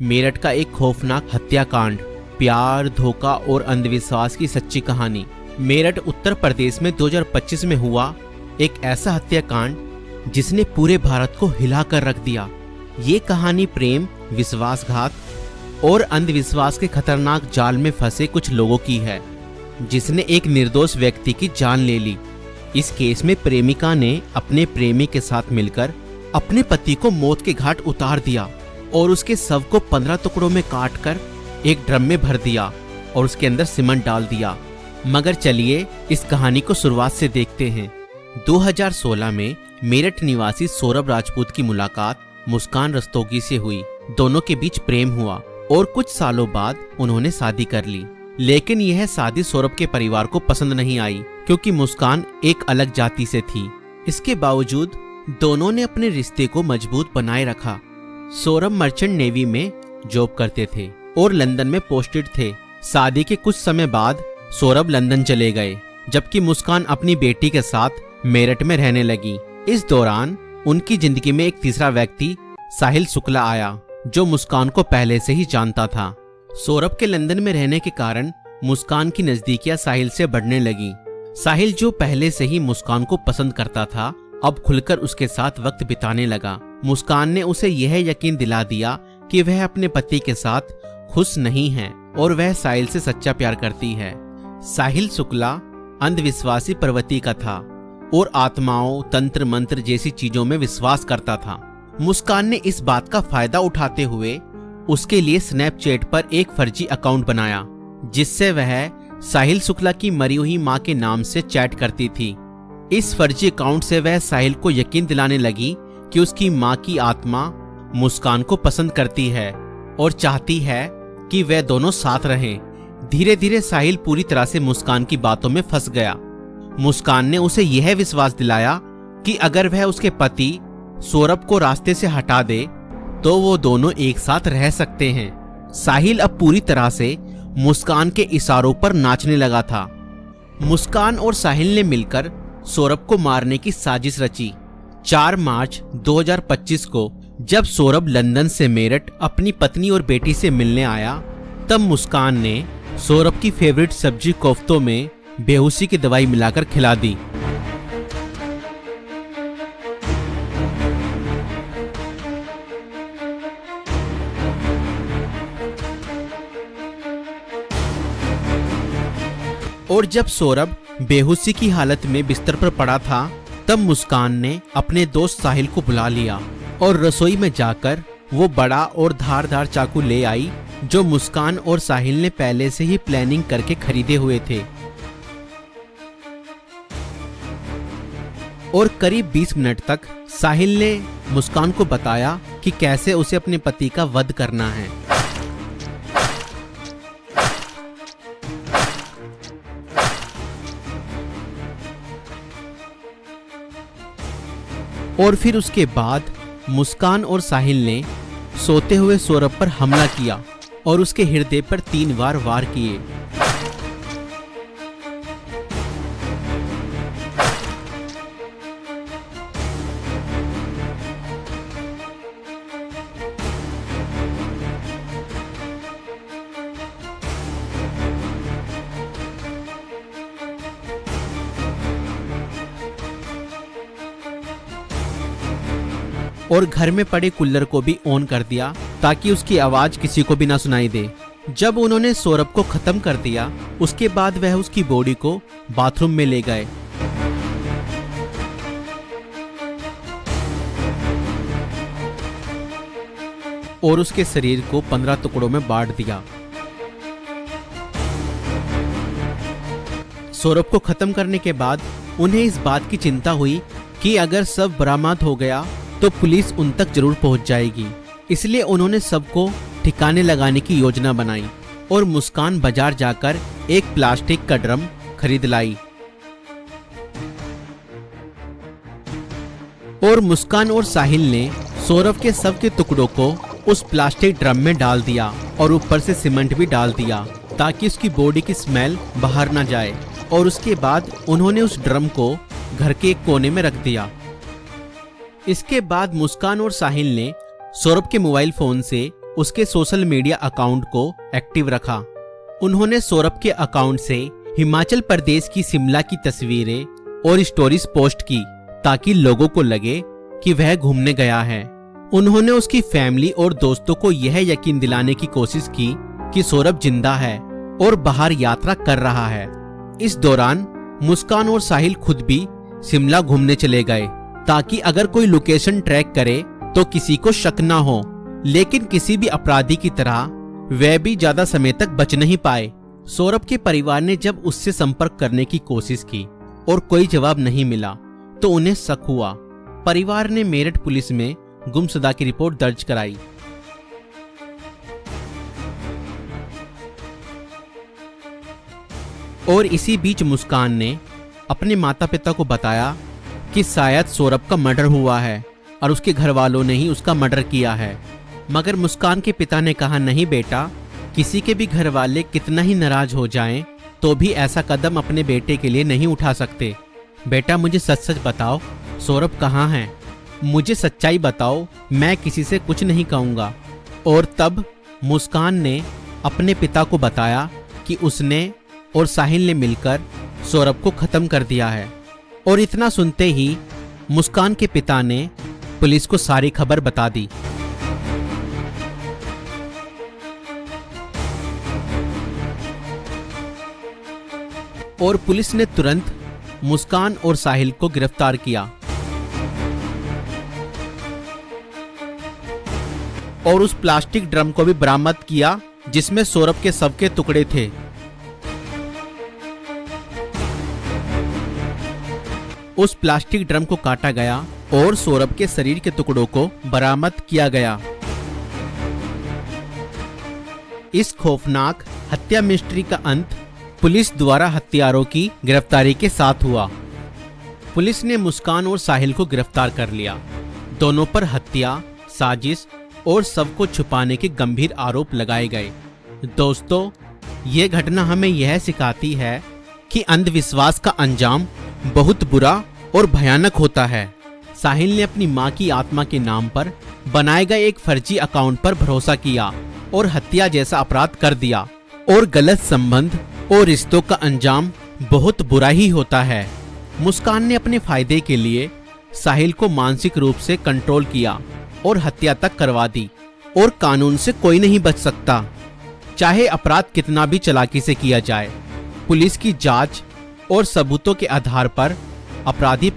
मेरठ का एक खौफनाक हत्याकांड, प्यार, धोखा और अंधविश्वास की सच्ची कहानी। मेरठ उत्तर प्रदेश में 2025 में हुआ एक ऐसा हत्याकांड जिसने पूरे भारत को हिलाकर रख दिया। ये कहानी प्रेम, विश्वासघात और अंधविश्वास के खतरनाक जाल में फंसे कुछ लोगों की है, जिसने एक निर्दोष व्यक्ति की जान ले ली। इस केस में प्रेमिका ने अपने प्रेमी के साथ मिलकर अपने पति को मौत के घाट उतार दिया और उसके शव को 15 टुकड़ों में काटकर एक ड्रम में भर दिया और उसके अंदर सीमेंट डाल दिया। मगर चलिए इस कहानी को शुरुआत से देखते हैं। 2016 में मेरठ निवासी सौरभ राजपूत की मुलाकात मुस्कान रस्तोगी से हुई। दोनों के बीच प्रेम हुआ और कुछ सालों बाद उन्होंने शादी कर ली। लेकिन यह शादी सौरभ के परिवार को पसंद नहीं आई, क्योंकि मुस्कान एक अलग जाति से थी। इसके बावजूद दोनों ने अपने रिश्ते को मजबूत बनाए रखा। सौरभ मर्चेंट नेवी में जॉब करते थे और लंदन में पोस्टेड थे। शादी के कुछ समय बाद सौरभ लंदन चले गए, जबकि मुस्कान अपनी बेटी के साथ मेरठ में रहने लगी। इस दौरान उनकी जिंदगी में एक तीसरा व्यक्ति साहिल शुक्ला आया, जो मुस्कान को पहले से ही जानता था। सौरभ के लंदन में रहने के कारण मुस्कान की नजदीकियां साहिल से बढ़ने लगी। साहिल, जो पहले से ही मुस्कान को पसंद करता था, अब खुलकर उसके साथ वक्त बिताने लगा। मुस्कान ने उसे यह यकीन दिला दिया कि वह अपने पति के साथ खुश नहीं है और वह साहिल से सच्चा प्यार करती है। साहिल शुक्ला अंधविश्वासी प्रवृत्ति का था और आत्माओं, तंत्र मंत्र जैसी चीजों में विश्वास करता था। मुस्कान ने इस बात का फायदा उठाते हुए उसके लिए स्नैपचैट पर एक फर्जी अकाउंट बनाया, जिससे वह साहिल शुक्ला की मरी हुई मां के नाम से चैट करती थी। इस फर्जी अकाउंट से वह साहिल को यकीन दिलाने लगी कि उसकी मां की आत्मा मुस्कान को पसंद करती है और चाहती है कि वे दोनों साथ रहें। धीरे धीरे साहिल पूरी तरह से मुस्कान की बातों में फंस गया। मुस्कान ने उसे यह विश्वास दिलाया कि अगर वह उसके पति सौरभ को रास्ते से हटा दे तो वो दोनों एक साथ रह सकते हैं। साहिल अब पूरी तरह से मुस्कान के इशारों पर नाचने लगा था। मुस्कान और साहिल ने मिलकर सौरभ को मारने की साजिश रची। 4 मार्च 2025 को जब सौरभ लंदन से मेरठ अपनी पत्नी और बेटी से मिलने आया, तब मुस्कान ने सौरभ की फेवरेट सब्जी कोफ्तों में बेहोशी की दवाई मिलाकर खिला दी। और जब सौरभ बेहोशी की हालत में बिस्तर पर पड़ा था, तब मुस्कान ने अपने दोस्त साहिल को बुला लिया और रसोई में जाकर वो बड़ा और धारदार चाकू ले आई, जो मुस्कान और साहिल ने पहले से ही प्लानिंग करके खरीदे हुए थे। और करीब 20 मिनट तक साहिल ने मुस्कान को बताया कि कैसे उसे अपने पति का वध करना है। और फिर उसके बाद मुस्कान और साहिल ने सोते हुए सौरभ पर हमला किया और उसके हृदय पर 3 बार वार किए। और घर में पड़े कूलर को भी ऑन कर दिया ताकि उसकी आवाज किसी को भी ना सुनाई दे। जब उन्होंने सौरभ को खत्म कर दिया, उसके बाद वह उसकी बॉडी को बाथरूम में ले गए। और उसके शरीर को 15 टुकड़ों में बांट दिया। सौरभ को खत्म करने के बाद उन्हें इस बात की चिंता हुई कि अगर सब बरामद हो गया तो पुलिस उन तक जरूर पहुंच जाएगी। इसलिए उन्होंने सबको ठिकाने लगाने की योजना बनाई और मुस्कान बाजार जाकर एक प्लास्टिक का ड्रम खरीद लाई। और मुस्कान और साहिल ने सौरभ के शव के टुकड़ों को उस प्लास्टिक ड्रम में डाल दिया और ऊपर से सीमेंट भी डाल दिया ताकि उसकी बॉडी की स्मेल बाहर ना जाए। और उसके बाद उन्होंने उस ड्रम को घर के एक कोने में रख दिया। इसके बाद मुस्कान और साहिल ने सौरभ के मोबाइल फोन से उसके सोशल मीडिया अकाउंट को एक्टिव रखा। उन्होंने सौरभ के अकाउंट से हिमाचल प्रदेश की शिमला की तस्वीरें और स्टोरीज पोस्ट की ताकि लोगों को लगे कि वह घूमने गया है। उन्होंने उसकी फैमिली और दोस्तों को यह यकीन दिलाने की कोशिश की कि सौरभ जिंदा है और बाहर यात्रा कर रहा है। इस दौरान मुस्कान और साहिल खुद भी शिमला घूमने चले गए ताकि अगर कोई लोकेशन ट्रैक करे तो किसी को शक न हो, लेकिन किसी भी अपराधी की तरह वह भी ज्यादा समय तक बच नहीं पाए। सौरभ के परिवार ने जब उससे संपर्क करने की कोशिश की और कोई जवाब नहीं मिला तो उन्हें शक हुआ। परिवार ने मेरठ पुलिस में गुमशुदा की रिपोर्ट दर्ज कराई। और इसी बीच मुस्कान ने अपने माता पिता को बताया कि शायद सौरभ का मर्डर हुआ है और उसके घर वालों ने ही उसका मर्डर किया है। मगर मुस्कान के पिता ने कहा, नहीं बेटा, किसी के भी घर वाले कितना ही नाराज हो जाएं तो भी ऐसा कदम अपने बेटे के लिए नहीं उठा सकते। बेटा, मुझे सच सच बताओ, सौरभ कहाँ है? मुझे सच्चाई बताओ, मैं किसी से कुछ नहीं कहूँगा। और तब मुस्कान ने अपने पिता को बताया कि उसने और साहिल ने मिलकर सौरभ को खत्म कर दिया है। और इतना सुनते ही मुस्कान के पिता ने पुलिस को सारी खबर बता दी। और पुलिस ने तुरंत मुस्कान और साहिल को गिरफ्तार किया और उस प्लास्टिक ड्रम को भी बरामद किया जिसमें सौरभ के शव के टुकड़े थे। उस प्लास्टिक ड्रम को काटा गया और सौरभ के शरीर के टुकड़ों को बरामद किया गया। इस खौफनाक हत्या मिस्ट्री का अंत पुलिस द्वारा हत्यारों की गिरफ्तारी के साथ हुआ। पुलिस ने मुस्कान और साहिल को गिरफ्तार कर लिया। दोनों पर हत्या, साजिश और शव को छुपाने के गंभीर आरोप लगाए गए। दोस्तों, ये घटना हमें यह सिखाती है कि अंधविश्वास का अंजाम बहुत बुरा और भयानक होता है। साहिल ने अपनी मां की आत्मा के नाम पर बनाए गए एक फर्जी अकाउंट पर भरोसा किया और हत्या जैसा अपराध कर दिया। और गलत संबंध और रिश्तों का अंजाम बहुत बुरा ही होता है। मुस्कान ने अपने फायदे के लिए साहिल को मानसिक रूप से कंट्रोल किया और हत्या तक करवा दी। और कानून से कोई नहीं बच सकता, चाहे अपराध कितना भी चालाकी से किया जाए। पुलिस की जांच और सबूतों के आधार पर अपराधी